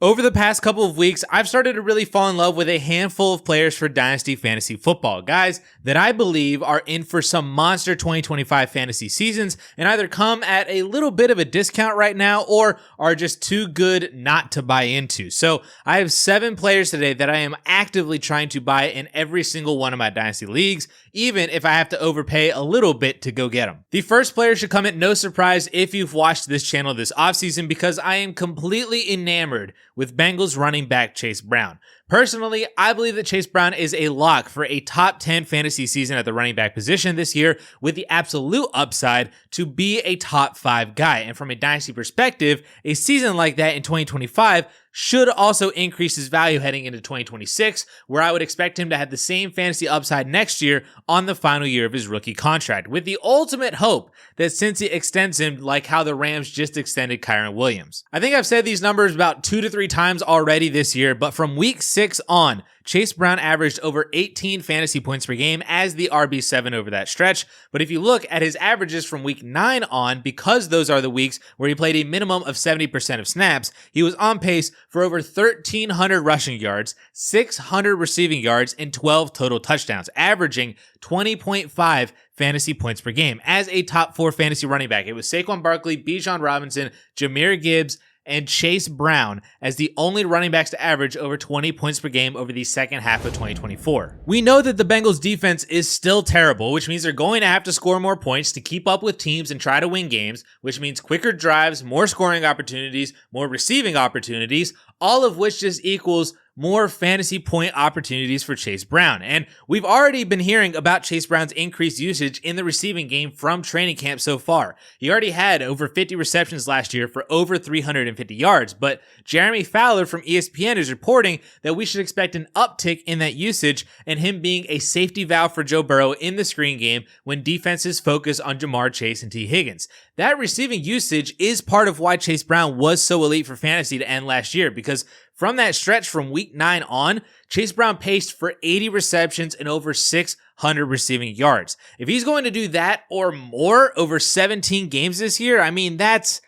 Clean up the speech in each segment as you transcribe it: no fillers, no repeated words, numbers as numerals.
Over the past couple of weeks, I've started to really fall in love with a handful of players for Dynasty Fantasy Football, guys that I believe are in for some monster 2025 fantasy seasons and either come at a little bit of a discount right now or are just too good not to buy into. So I have 7 players today that I am actively trying to buy in every single one of my Dynasty leagues, even if I have to overpay a little bit to go get them. The first player should come at no surprise if you've watched this channel this offseason, because I am completely enamored with Bengals running back Chase Brown. Personally, I believe that Chase Brown is a lock for a top 10 fantasy season at the running back position this year, with the absolute upside to be a top 5 guy. And from a dynasty perspective, a season like that in 2025 should also increase his value heading into 2026, where I would expect him to have the same fantasy upside next year on the final year of his rookie contract, with the ultimate hope that Cincy extends him like how the Rams just extended Kyren Williams. I think I've said these numbers about 2 to 3 times already this year, but from week 6 on, Chase Brown averaged over 18 fantasy points per game as the RB7 over that stretch. But if you look at his averages from week 9 on, because those are the weeks where he played a minimum of 70% of snaps, he was on pace for over 1,300 rushing yards, 600 receiving yards, and 12 total touchdowns, averaging 20.5 fantasy points per game as a top 4 fantasy running back. It was Saquon Barkley, Bijan Robinson, Jahmyr Gibbs, and Chase Brown as the only running backs to average over 20 points per game over the second half of 2024. We know that the Bengals defense is still terrible, which means they're going to have to score more points to keep up with teams and try to win games, which means quicker drives, more scoring opportunities, more receiving opportunities, all of which just equals more fantasy point opportunities for Chase Brown. And we've already been hearing about Chase Brown's increased usage in the receiving game from training camp so far. He already had over 50 receptions last year for over 350 yards, but Jeremy Fowler from ESPN is reporting that we should expect an uptick in that usage and him being a safety valve for Joe Burrow in the screen game when defenses focus on Jamar Chase and T. Higgins. That receiving usage is part of why Chase Brown was so elite for fantasy to end last year, because from that stretch from week 9 on, Chase Brown paced for 80 receptions and over 600 receiving yards. If he's going to do that or more over 17 games this year, I mean, that's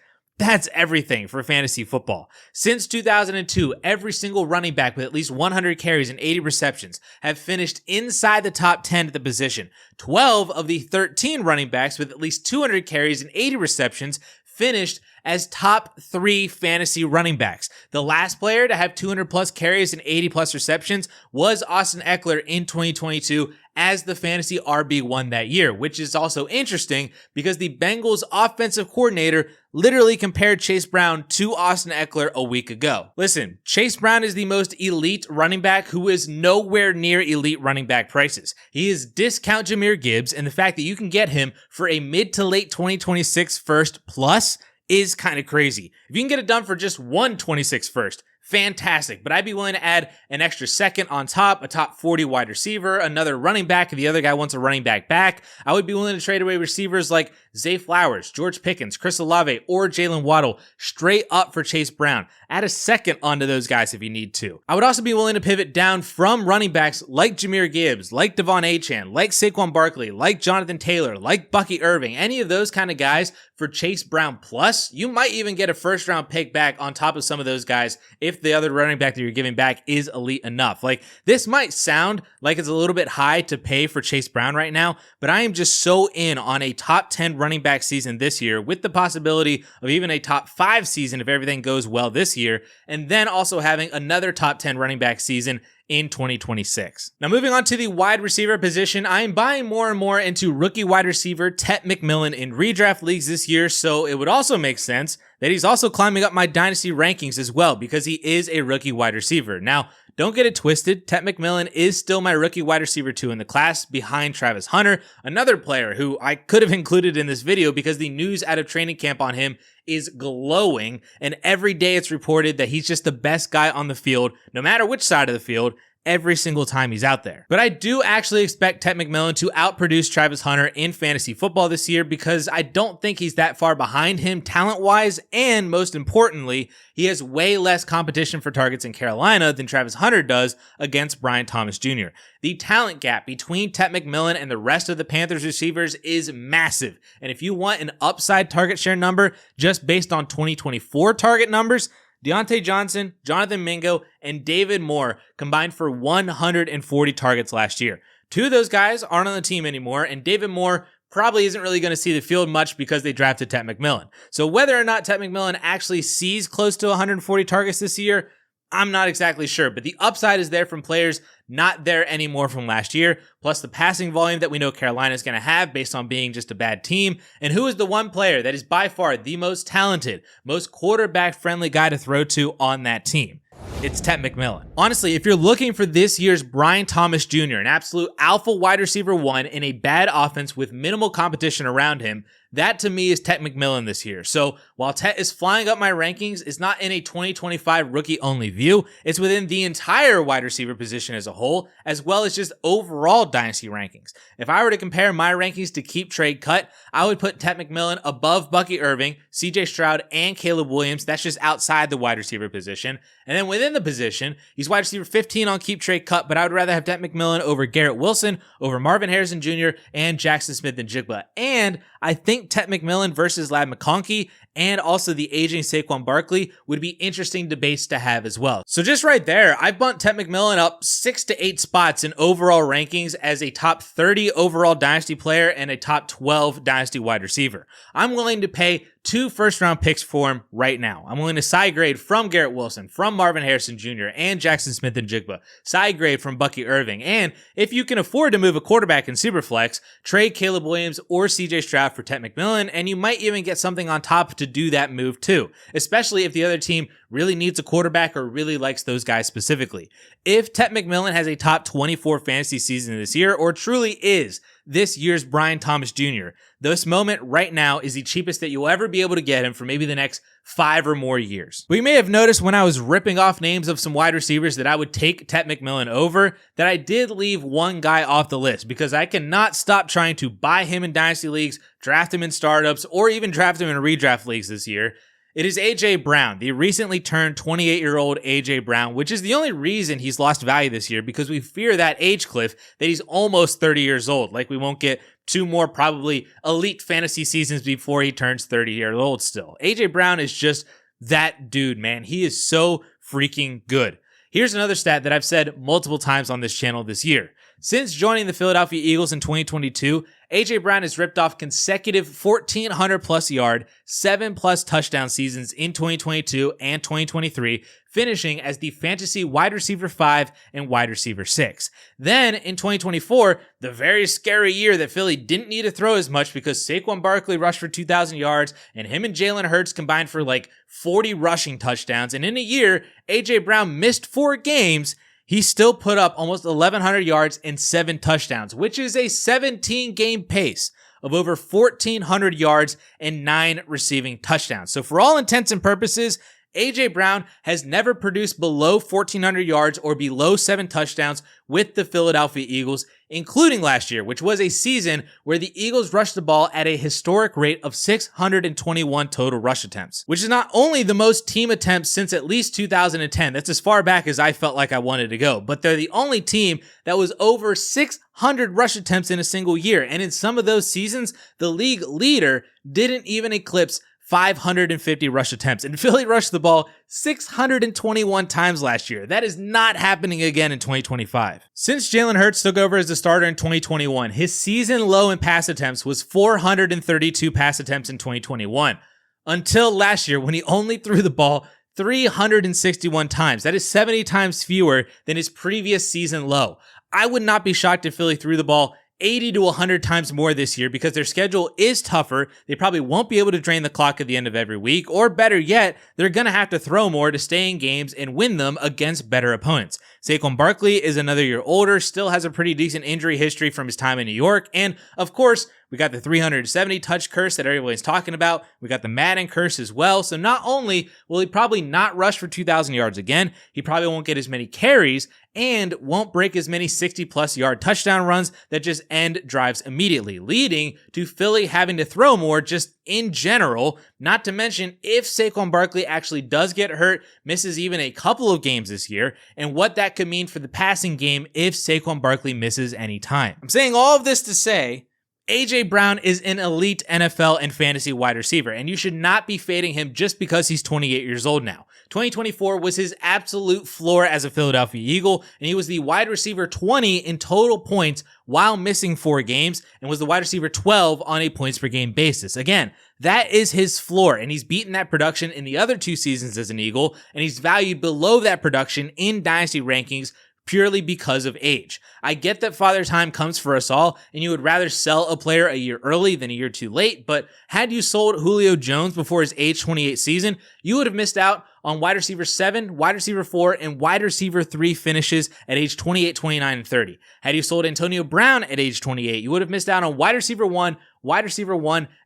everything for fantasy football. Since 2002, every single running back with at least 100 carries and 80 receptions have finished inside the top 10 at the position. 12 of the 13 running backs with at least 200 carries and 80 receptions finished as top 3 fantasy running backs. The last player to have 200 plus carries and 80 plus receptions was Austin Eckler in 2022 as the fantasy RB1 that year, which is also interesting because the Bengals offensive coordinator literally compared Chase Brown to Austin Eckler a week ago. Listen, Chase Brown is the most elite running back who is nowhere near elite running back prices. He is discount Jahmyr Gibbs, and the fact that you can get him for a mid to late 2026 first plus is kind of crazy. If you can get it done for just 126 first, fantastic, but I'd be willing to add an extra second on top, a top 40 wide receiver, another running back if the other guy wants a running back back. I would be willing to trade away receivers like Zay Flowers, George Pickens, Chris Olave, or Jalen Waddle straight up for Chase Brown. Add a second onto those guys if you need to. I would also be willing to pivot down from running backs like Jahmyr Gibbs, like Devon Achane, like Saquon Barkley, like Jonathan Taylor, like Bucky Irving, any of those kind of guys for Chase Brown plus. You might even get a first round pick back on top of some of those guys if the other running back that you're giving back is elite enough. Like, this might sound like it's a little bit high to pay for Chase Brown right now, but I am just so in on a top 10 running back season this year, with the possibility of even a top 5 season if everything goes well this year, and then also having another top 10 running back season in 2026. Now, moving on to the wide receiver position, I am buying more and more into rookie wide receiver Tet McMillan in redraft leagues this year, so it would also make sense that he's also climbing up my dynasty rankings as well, because he is a rookie wide receiver. Now, don't get it twisted, Tet McMillan is still my rookie wide receiver 2 in the class, behind Travis Hunter, another player who I could have included in this video because the news out of training camp on him is glowing, and every day it's reported that he's just the best guy on the field, no matter which side of the field, every single time he's out there. But I do actually expect Tet McMillan to outproduce Travis Hunter in fantasy football this year, because I don't think he's that far behind him talent-wise, and most importantly, he has way less competition for targets in Carolina than Travis Hunter does against Brian Thomas Jr. The talent gap between Tet McMillan and the rest of the Panthers receivers is massive, and if you want an upside target share number just based on 2024 target numbers, Deontay Johnson, Jonathan Mingo, and David Moore combined for 140 targets last year. Two of those guys aren't on the team anymore, and David Moore probably isn't really going to see the field much because they drafted Tet McMillan. So whether or not Tet McMillan actually sees close to 140 targets this year, I'm not exactly sure, but the upside is there from players not there anymore from last year, plus the passing volume that we know Carolina is going to have based on being just a bad team. And who is the one player that is by far the most talented, most quarterback-friendly guy to throw to on that team? It's Tet McMillan. Honestly, if you're looking for this year's Brian Thomas Jr., an absolute alpha wide receiver one in a bad offense with minimal competition around him, that to me is Tet McMillan this year. So while Tet is flying up my rankings, it's not in a 2025 rookie-only view. It's within the entire wide receiver position as a whole, as well as just overall dynasty rankings. If I were to compare my rankings to keep, trade, cut, I would put Tet McMillan above Bucky Irving, CJ Stroud, and Caleb Williams. That's just outside the wide receiver position. And then within the position, he's wide receiver 15 on keep, trade, cut, but I would rather have Tet McMillan over Garrett Wilson, over Marvin Harrison Jr., and Jackson Smith-Njigba. And I think Tet McMillan versus Ladd McConkey and also the aging Saquon Barkley would be interesting debates to have as well. So just right there, I bumped Tet McMillan up 6 to 8 spots in overall rankings as a top 30 overall dynasty player and a top 12 dynasty wide receiver. I'm willing to pay 2 first-round picks for him right now. I'm willing to side grade from Garrett Wilson, from Marvin Harrison Jr., and Jackson Smith-Njigba. Side grade from Bucky Irving. And if you can afford to move a quarterback in Superflex, trade Caleb Williams or CJ Stroud for Tet McMillan, and you might even get something on top to do that move too, especially if the other team really needs a quarterback or really likes those guys specifically. If Tet McMillan has a top 24 fantasy season this year, or truly is this year's Brian Thomas Jr., this moment right now is the cheapest that you'll ever be able to get him for maybe the next 5 or more years. But you may have noticed when I was ripping off names of some wide receivers that I would take Tet McMillan over, that I did leave one guy off the list because I cannot stop trying to buy him in dynasty leagues, draft him in startups, or even draft him in redraft leagues this year. It is A.J. Brown, the recently turned 28-year-old A.J. Brown, which is the only reason he's lost value this year because we fear that age cliff that he's almost 30 years old. Like we won't get 2 more probably elite fantasy seasons before he turns 30 years old still. A.J. Brown is just that dude, man. He is so freaking good. Here's another stat that I've said multiple times on this channel this year. Since joining the Philadelphia Eagles in 2022, A.J. Brown has ripped off consecutive 1,400 plus yard, 7 plus touchdown seasons in 2022 and 2023, finishing as the fantasy wide receiver 5 and wide receiver 6. Then in 2024, the very scary year that Philly didn't need to throw as much because Saquon Barkley rushed for 2,000 yards and him and Jalen Hurts combined for like 40 rushing touchdowns. And in a year, A.J. Brown missed 4 games. He still put up almost 1,100 yards and 7 touchdowns, which is a 17-game pace of over 1,400 yards and 9 receiving touchdowns. So for all intents and purposes, A.J. Brown has never produced below 1,400 yards or below 7 touchdowns with the Philadelphia Eagles, including last year, which was a season where the Eagles rushed the ball at a historic rate of 621 total rush attempts, which is not only the most team attempts since at least 2010, that's as far back as I felt like I wanted to go, but they're the only team that was over 600 rush attempts in a single year, and in some of those seasons, the league leader didn't even eclipse 550 rush attempts, and Philly rushed the ball 621 times last year. That is not happening again in 2025. Since Jalen Hurts took over as the starter in 2021, his season low in pass attempts was 432 pass attempts in 2021, until last year when he only threw the ball 361 times. That is 70 times fewer than his previous season low. I would not be shocked if Philly threw the ball 80 to 100 times more this year because their schedule is tougher. They probably won't be able to drain the clock at the end of every week, or better yet, they're going to have to throw more to stay in games and win them against better opponents. Saquon Barkley is another year older, still has a pretty decent injury history from his time in New York, and of course, we got the 370 touch curse that everybody's talking about. We got the Madden curse as well. So not only will he probably not rush for 2,000 yards again, he probably won't get as many carries and won't break as many 60-plus yard touchdown runs that just end drives immediately, leading to Philly having to throw more just in general, not to mention if Saquon Barkley actually does get hurt, misses even a couple of games this year, and what that could mean for the passing game if Saquon Barkley misses any time. I'm saying all of this to say, A.J. Brown is an elite NFL and fantasy wide receiver, and you should not be fading him just because he's 28 years old now. 2024 was his absolute floor as a Philadelphia Eagle, and he was the wide receiver 20 in total points while missing 4 games, and was the wide receiver 12 on a points per game basis. Again, that is his floor, and he's beaten that production in the other 2 seasons as an Eagle, and he's valued below that production in Dynasty rankings purely because of age. I get that father time comes for us all, and you would rather sell a player a year early than a year too late, but had you sold Julio Jones before his age 28 season, you would have missed out on wide receiver 7, wide receiver 4, and wide receiver 3 finishes at age 28, 29, and 30. Had you sold Antonio Brown at age 28, you would have missed out on wide receiver 1,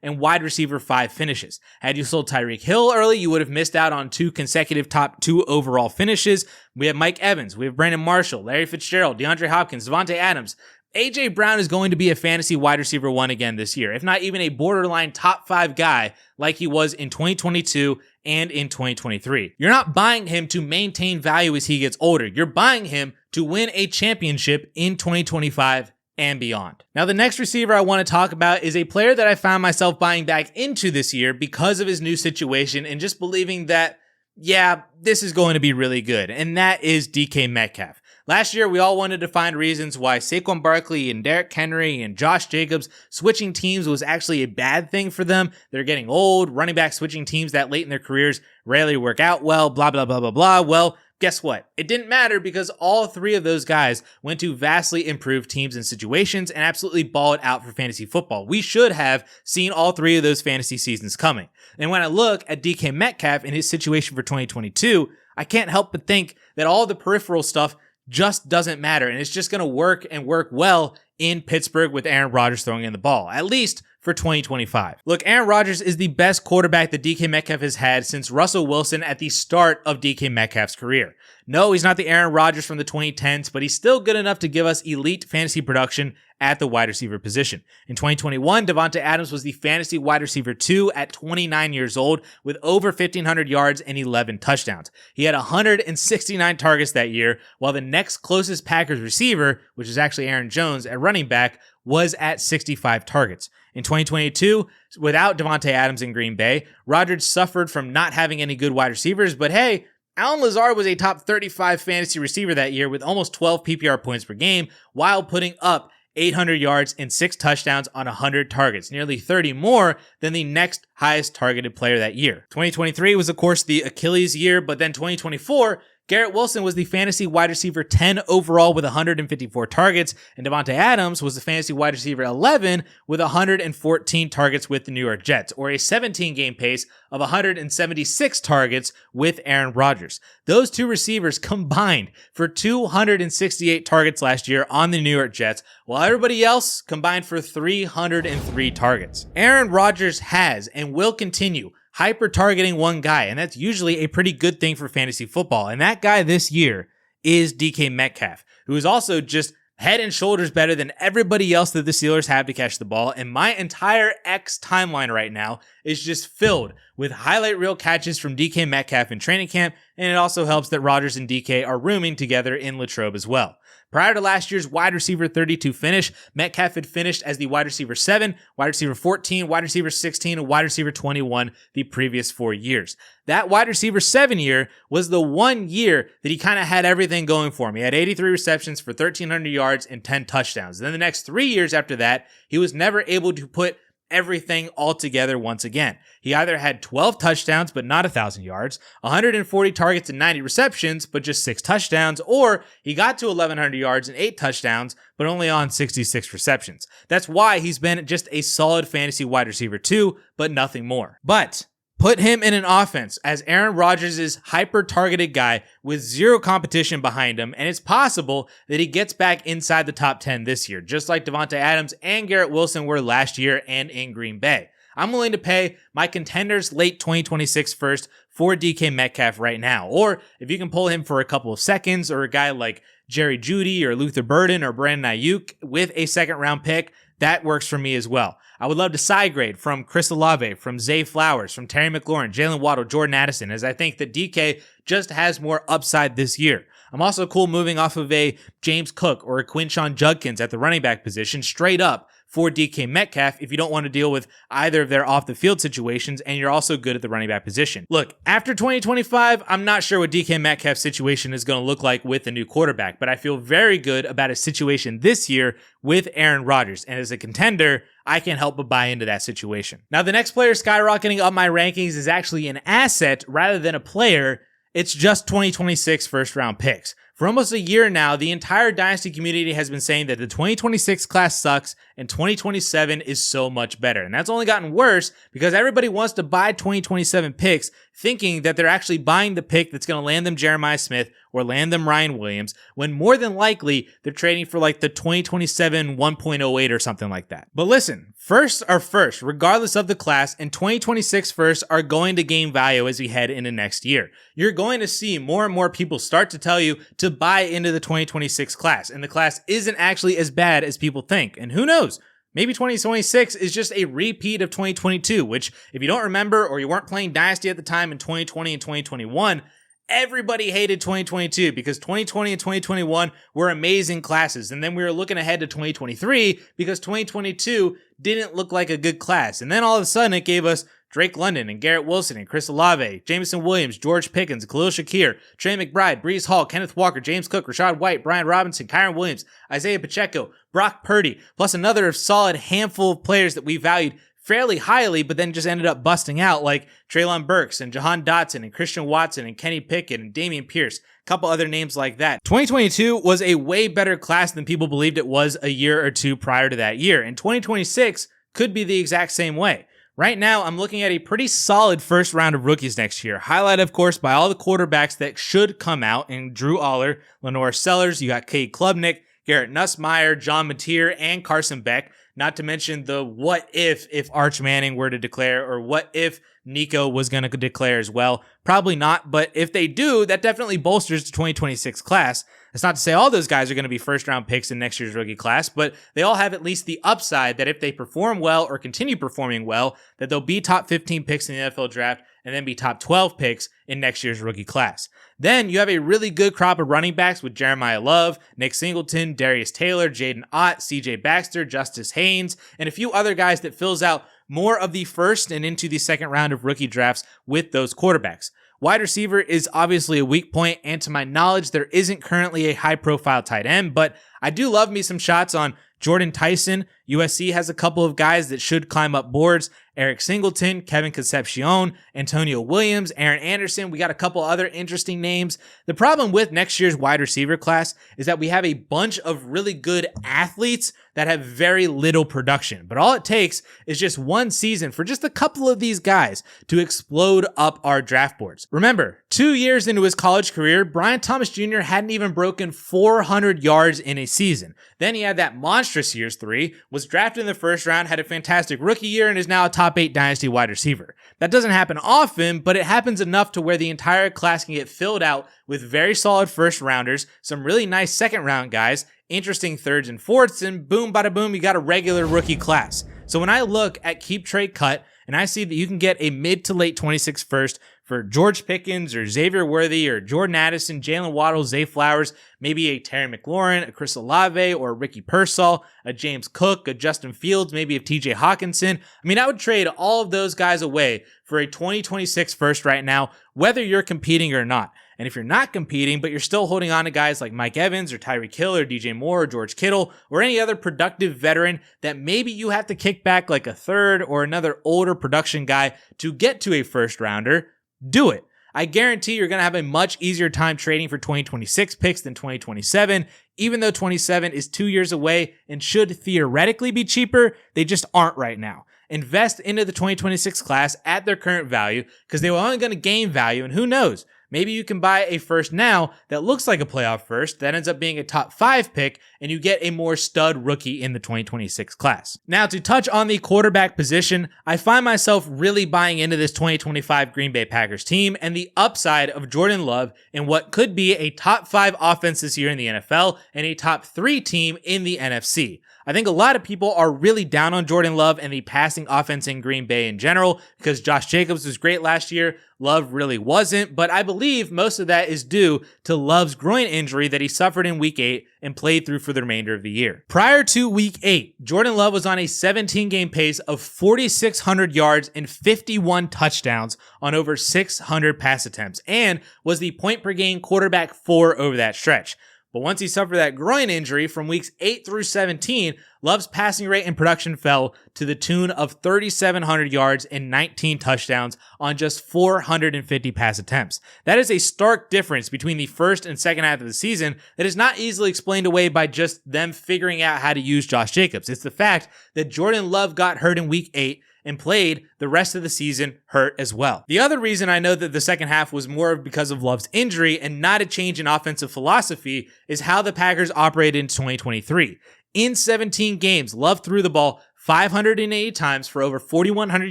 and wide receiver 5 finishes. Had you sold Tyreek Hill early, you would have missed out on 2 consecutive top 2 overall finishes. We have Mike Evans, we have Brandon Marshall, Larry Fitzgerald, DeAndre Hopkins, Devontae Adams. A.J. Brown is going to be a fantasy wide receiver 1 again this year, if not even a borderline top 5 guy like he was in 2022 and in 2023. You're not buying him to maintain value as he gets older. You're buying him to win a championship in 2025 and beyond. Now, the next receiver I want to talk about is a player that I found myself buying back into this year because of his new situation and just believing that, yeah, this is going to be really good, and that is DK Metcalf. Last year, we all wanted to find reasons why Saquon Barkley and Derrick Henry and Josh Jacobs switching teams was actually a bad thing for them. They're getting old. Running backs switching teams that late in their careers rarely work out well, blah, blah, blah, blah, blah. Well, guess what? It didn't matter because all 3 of those guys went to vastly improved teams and situations and absolutely balled out for fantasy football. We should have seen all 3 of those fantasy seasons coming. And when I look at DK Metcalf and his situation for 2022, I can't help but think that all the peripheral stuff just doesn't matter, and it's just going to work and work well in Pittsburgh with Aaron Rodgers throwing in the ball, at least for 2025. Look, Aaron Rodgers is the best quarterback that DK Metcalf has had since Russell Wilson at the start of DK Metcalf's career. No, he's not the Aaron Rodgers from the 2010s, but he's still good enough to give us elite fantasy production at the wide receiver position. In 2021, Davante Adams was the fantasy wide receiver 2 at 29 years old with over 1,500 yards and 11 touchdowns. He had 169 targets that year, while the next closest Packers receiver, which is actually Aaron Jones at running back, was at 65 targets. In 2022, without Davante Adams in Green Bay, Rodgers suffered from not having any good wide receivers, but hey, Allen Lazard was a top 35 fantasy receiver that year with almost 12 PPR points per game while putting up 800 yards and 6 touchdowns on 100 targets, nearly 30 more than the next highest targeted player that year. 2023 was, of course, the Achilles year, but then 2024, Garrett Wilson was the fantasy wide receiver 10 overall with 154 targets, and Davante Adams was the fantasy wide receiver 11 with 114 targets with the New York Jets, or a 17-game pace of 176 targets with Aaron Rodgers. Those 2 receivers combined for 268 targets last year on the New York Jets, while everybody else combined for 303 targets. Aaron Rodgers has and will continue hyper-targeting one guy, and that's usually a pretty good thing for fantasy football. And that guy this year is DK Metcalf, who is also just head and shoulders better than everybody else that the Steelers have to catch the ball. And my entire X timeline right now is just filled with highlight reel catches from DK Metcalf in training camp, and it also helps that Rodgers and DK are rooming together in Latrobe as well. Prior to last year's wide receiver 32 finish, Metcalf had finished as the wide receiver 7, wide receiver 14, wide receiver 16, and wide receiver 21 the previous 4 years. That wide receiver 7 year was the one year that he kind of had everything going for him. He had 83 receptions for 1,300 yards and 10 touchdowns. Then the next 3 years after that, he was never able to put everything all together once again. He either had 12 touchdowns but not 1,000 yards, 140 targets and 90 receptions but just 6 touchdowns, or he got to 1,100 yards and 8 touchdowns but only on 66 receptions. That's why he's been just a solid fantasy wide receiver 2, but nothing more. But put him in an offense as Aaron Rodgers' hyper-targeted guy with zero competition behind him, and it's possible that he gets back inside the top 10 this year, just like Davante Adams and Garrett Wilson were last year and in Green Bay. I'm willing to pay my contenders late 2026 first for DK Metcalf right now. Or if you can pull him for a couple of seconds, or a guy like Jerry Jeudy or Luther Burden or Brandon Ayuk with a second-round pick, that works for me as well. I would love to side grade from Chris Olave, from Zay Flowers, from Terry McLaurin, Jalen Waddle, Jordan Addison, as I think that DK just has more upside this year. I'm also cool moving off of a James Cook or a Quinshon Judkins at the running back position straight up for DK Metcalf if you don't want to deal with either of their off the field situations and you're also good at the running back position. Look, after 2025, I'm not sure what DK Metcalf's situation is going to look like with the new quarterback, but I feel very good about his situation this year with Aaron Rodgers. And as a contender, I can't help but buy into that situation. Now, the next player skyrocketing up my rankings is actually an asset rather than a player. It's just 2026 first round picks. For almost a year now, the entire Dynasty community has been saying that the 2026 class sucks and 2027 is so much better. And that's only gotten worse because everybody wants to buy 2027 picks thinking that they're actually buying the pick that's going to land them Jeremiah Smith or land them Ryan Williams, when more than likely they're trading for like the 2027 1.08 or something like that. But listen, firsts are first, regardless of the class, and 2026 firsts are going to gain value as we head into next year. You're going to see more and more people start to tell you to buy into the 2026 class, and the class isn't actually as bad as people think. And who knows? Maybe 2026 is just a repeat of 2022, which, if you don't remember or you weren't playing Dynasty at the time in 2020 and 2021, everybody hated 2022 because 2020 and 2021 were amazing classes. And then we were looking ahead to 2023 because 2022 didn't look like a good class. And then all of a sudden it gave us Drake London and Garrett Wilson and Chris Olave, Jameson Williams, George Pickens, Khalil Shakir, Trey McBride, Breece Hall, Kenneth Walker, James Cook, Rashad White, Brian Robinson, Kyron Williams, Isaiah Pacheco, Brock Purdy, plus another solid handful of players that we valued fairly highly, but then just ended up busting out, like Treylon Burks and Jahan Dotson and Christian Watson and Kenny Pickett and Damian Pierce, a couple other names like that. 2022 was a way better class than people believed it was a year or two prior to that year, and 2026 could be the exact same way. Right now, I'm looking at a pretty solid first round of rookies next year, highlighted, of course, by all the quarterbacks that should come out, in Drew Aller, Lenore Sellers, you got Cade Klubnik, Garrett Nussmeier, John Mateer, and Carson Beck, not to mention the what if Arch Manning were to declare, or what if Nico was going to declare as well. Probably not, but if they do, that definitely bolsters the 2026 class. That's not to say all those guys are going to be first-round picks in next year's rookie class, but they all have at least the upside that if they perform well or continue performing well, that they'll be top 15 picks in the NFL draft and then be top 12 picks in next year's rookie class. Then you have a really good crop of running backs with Jeremiah Love, Nick Singleton, Darius Taylor, Jaden Ott, CJ Baxter, Justice Haynes, and a few other guys that fills out more of the first and into the second round of rookie drafts with those quarterbacks. Wide receiver is obviously a weak point, and to my knowledge, there isn't currently a high-profile tight end, but I do love me some shots on Jordan Tyson. USC has a couple of guys that should climb up boards. Eric Singleton, Kevin Concepcion, Antonio Williams, Aaron Anderson. We got a couple other interesting names. The problem with next year's wide receiver class is that we have a bunch of really good athletes that have very little production. But all it takes is just one season for just a couple of these guys to explode up our draft boards. Remember, 2 years into his college career, Brian Thomas Jr. hadn't even broken 400 yards in a season. Then he had that monstrous years 3, was drafted in the first round, had a fantastic rookie year, and is now a top 8 Dynasty wide receiver. That doesn't happen often, but it happens enough to where the entire class can get filled out with very solid first rounders, some really nice second round guys, interesting thirds and fourths, and boom, bada boom, you got a regular rookie class. So when I look at Keep Trade Cut, and I see that you can get a mid to late 26 first for George Pickens or Xavier Worthy or Jordan Addison, Jalen Waddle, Zay Flowers, maybe a Terry McLaurin, a Chris Olave, or a Ricky Pearsall, a James Cook, a Justin Fields, maybe a TJ Hawkinson. I mean, I would trade all of those guys away for a 2026 first right now, whether you're competing or not. And if you're not competing, but you're still holding on to guys like Mike Evans or Tyreek Hill or DJ Moore or George Kittle or any other productive veteran that maybe you have to kick back like a third or another older production guy to get to a first rounder, do it. I guarantee you're going to have a much easier time trading for 2026 picks than 2027. Even though 27 is 2 years away and should theoretically be cheaper, they just aren't right now. Invest into the 2026 class at their current value because they were only going to gain value, and who knows? Maybe you can buy a first now that looks like a playoff first that ends up being a top 5 pick and you get a more stud rookie in the 2026 class. Now, to touch on the quarterback position, I find myself really buying into this 2025 Green Bay Packers team and the upside of Jordan Love in what could be a top 5 offense this year in the NFL and a top 3 team in the NFC. I think a lot of people are really down on Jordan Love and the passing offense in Green Bay in general because Josh Jacobs was great last year. Love really wasn't, but I believe most of that is due to Love's groin injury that he suffered in week 8 and played through for the remainder of the year. Prior to week 8, Jordan Love was on a 17-game pace of 4,600 yards and 51 touchdowns on over 600 pass attempts, and was the point-per-game quarterback 4 over that stretch. But once he suffered that groin injury from weeks 8 through 17, Love's passing rate and production fell to the tune of 3,700 yards and 19 touchdowns on just 450 pass attempts. That is a stark difference between the first and second half of the season that is not easily explained away by just them figuring out how to use Josh Jacobs. It's the fact that Jordan Love got hurt in week 8 and played the rest of the season hurt as well. The other reason I know that the second half was more because of Love's injury and not a change in offensive philosophy is how the Packers operated in 2023. In 17 games, Love threw the ball 580 times for over 4,100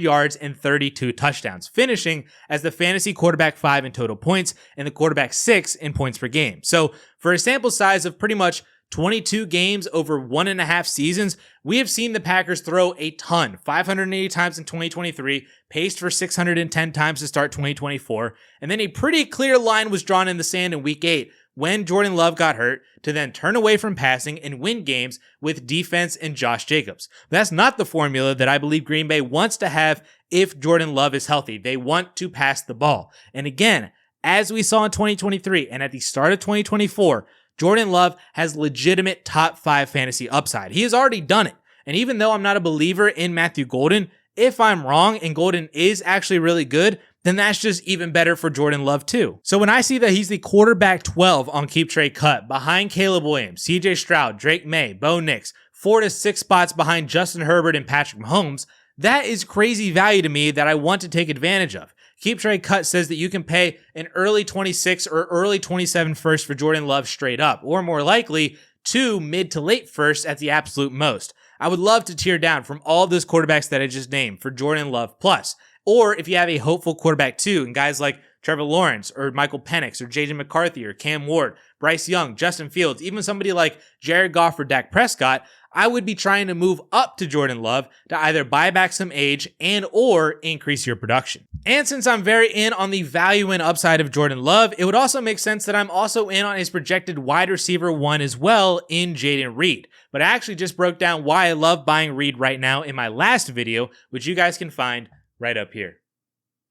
yards and 32 touchdowns, finishing as the fantasy quarterback 5 in total points and the quarterback 6 in points per game. So for a sample size of pretty much 22 games over 1.5 seasons, we have seen the Packers throw a ton, 580 times in 2023, paced for 610 times to start 2024, and then a pretty clear line was drawn in the sand in week 8 when Jordan Love got hurt to then turn away from passing and win games with defense and Josh Jacobs. But that's not the formula that I believe Green Bay wants to have if Jordan Love is healthy. They want to pass the ball. And again, as we saw in 2023 and at the start of 2024, Jordan Love has legitimate top 5 fantasy upside. He has already done it. And even though I'm not a believer in Matthew Golden, if I'm wrong and Golden is actually really good, then that's just even better for Jordan Love too. So when I see that he's the quarterback 12 on Keep Trade Cut, behind Caleb Williams, CJ Stroud, Drake May, Bo Nix, 4 to 6 spots behind Justin Herbert and Patrick Mahomes, that is crazy value to me that I want to take advantage of. Keep Trade Cut says that you can pay an early 26 or early 27 first for Jordan Love straight up, or more likely, 2 mid to late firsts at the absolute most. I would love to tear down from all of those quarterbacks that I just named for Jordan Love plus. Or if you have a hopeful quarterback too, and guys like Trevor Lawrence or Michael Penix or JJ McCarthy or Cam Ward, Bryce Young, Justin Fields, even somebody like Jared Goff or Dak Prescott, I would be trying to move up to Jordan Love to either buy back some age and or increase your production. And since I'm very in on the value and upside of Jordan Love, it would also make sense that I'm also in on his projected wide receiver 1 as well in Jaden Reed. But I actually just broke down why I love buying Reed right now in my last video, which you guys can find right up here.